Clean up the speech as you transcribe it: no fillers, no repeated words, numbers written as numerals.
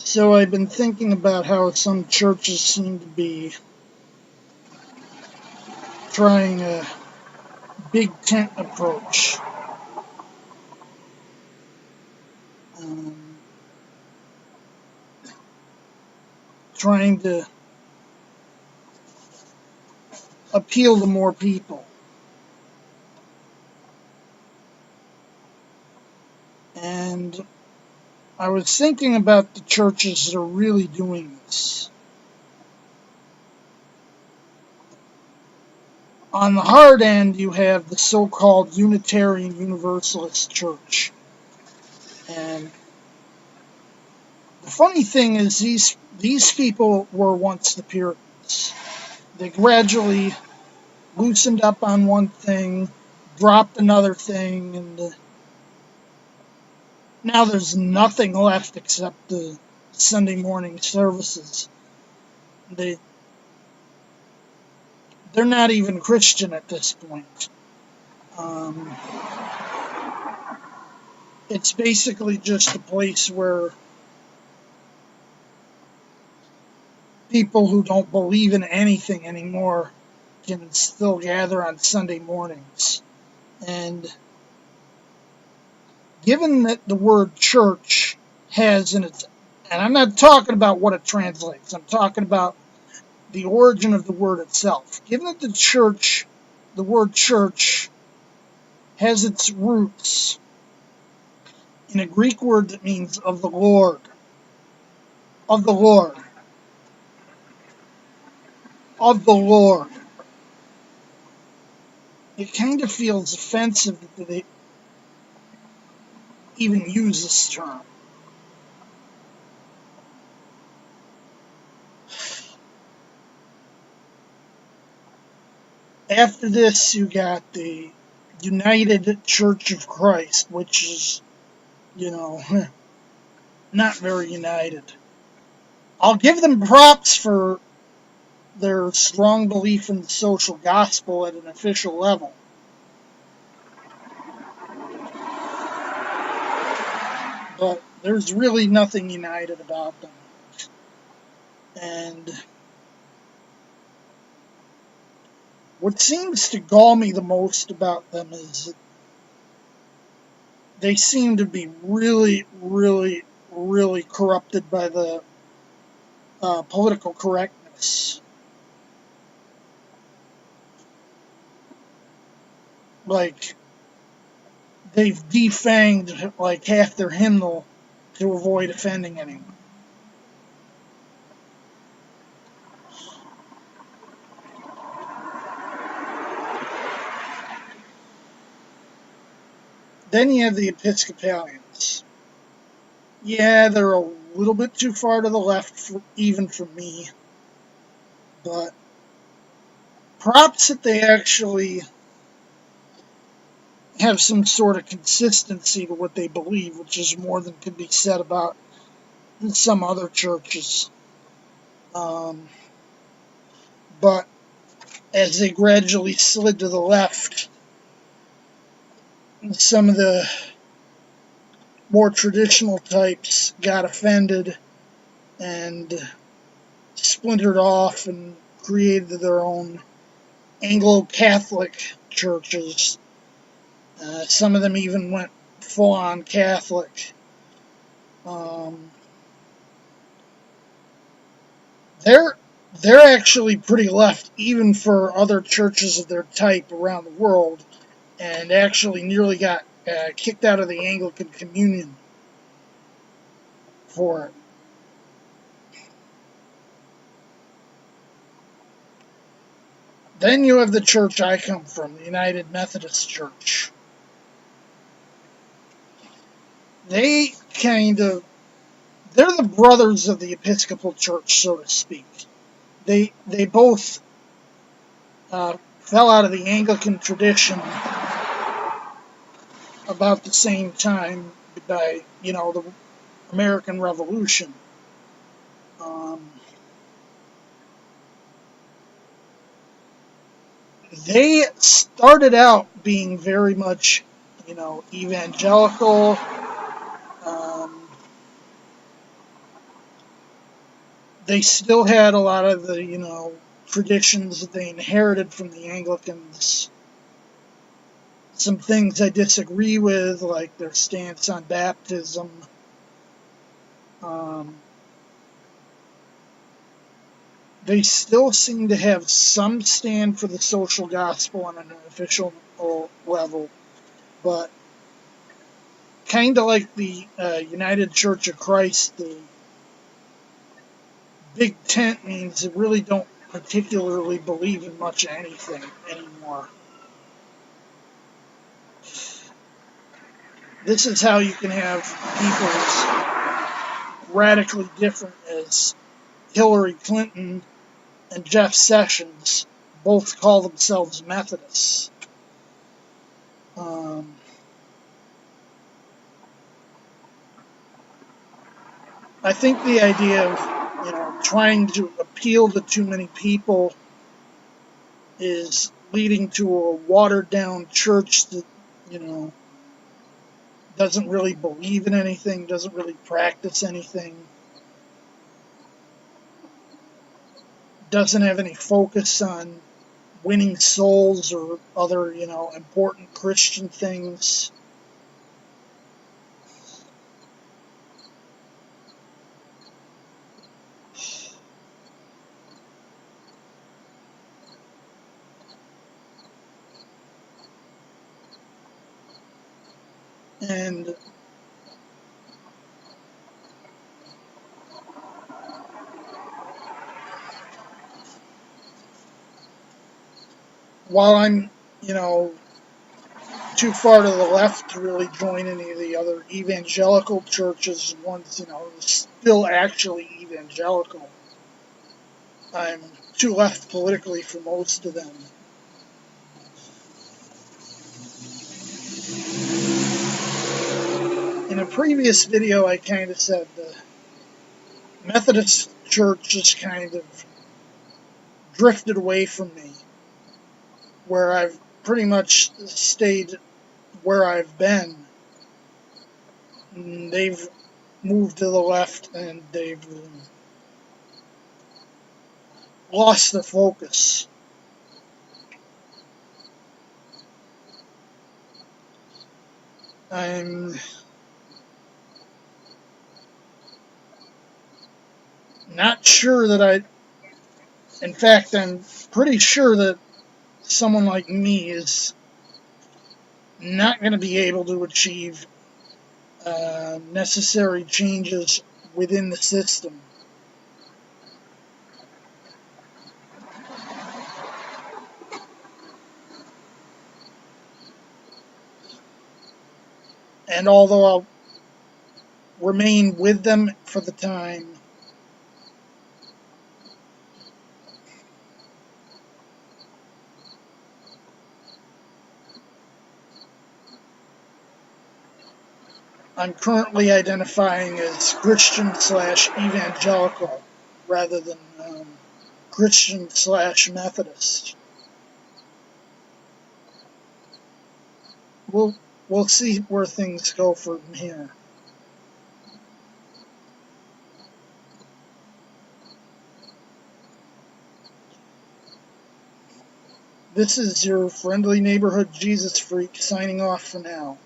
So I've been thinking about how some churches seem to be trying a big tent approach, um, trying to appeal to more people. And I was thinking about the churches that are really doing this. On the hard end, you have the so-called Unitarian Universalist Church. And the funny thing is these people were once the Puritans. They gradually loosened up on one thing, dropped another thing, and now there's nothing left except the Sunday morning services. They're not even Christian at this point. It's basically just a place where people who don't believe in anything anymore can still gather on Sunday mornings. And given that the word church has in its, and I'm not talking about what it translates, I'm talking about the origin of the word itself. Given that the word church has its roots in a Greek word that means of the Lord, of the Lord, of the Lord. It kind of feels offensive that they even use this term. After this, you got the United Church of Christ, which is, not very united. I'll give them props for their strong belief in the social gospel at an official level. But there's really nothing united about them. And what seems to gall me the most about them is that they seem to be really, really, really corrupted by the political correctness. Like, they've defanged like half their hymnal to avoid offending anyone. Then you have the Episcopalians. Yeah, they're a little bit too far to the left, even for me. But props that they actually have some sort of consistency to what they believe, which is more than could be said about some other churches. But as they gradually slid to the left, some of the more traditional types got offended and splintered off and created their own Anglo-Catholic churches. Some of them even went full-on Catholic. They're actually pretty left, even for other churches of their type around the world, and actually nearly got kicked out of the Anglican Communion for it. Then you have the church I come from, the United Methodist Church. They're the brothers of the Episcopal Church, so to speak. They both fell out of the Anglican tradition about the same time by, the American Revolution. They started out being very much, evangelical, They still had a lot of the, traditions that they inherited from the Anglicans. Some things I disagree with, like their stance on baptism. They still seem to have some stand for the social gospel on an official level, but kind of like the United Church of Christ, the big tent means they really don't particularly believe in much of anything anymore. This is how you can have people as radically different as Hillary Clinton and Jeff Sessions both call themselves Methodists. I think the idea of trying to appeal to too many people is leading to a watered down church that doesn't really believe in anything, doesn't really practice anything, doesn't have any focus on winning souls or other, important Christian things. And while I'm, too far to the left to really join any of the other evangelical churches, ones, still actually evangelical, I'm too left politically for most of them. In a previous video, I kind of said the Methodist Church just kind of drifted away from me, where I've pretty much stayed where I've been. And they've moved to the left, and they've lost the focus. I'm not sure that in fact, I'm pretty sure that someone like me is not going to be able to achieve necessary changes within the system. And although I'll remain with them for the time, I'm currently identifying as Christian/evangelical rather than Christian/Methodist. We'll see where things go from here. This is your friendly neighborhood Jesus freak signing off for now.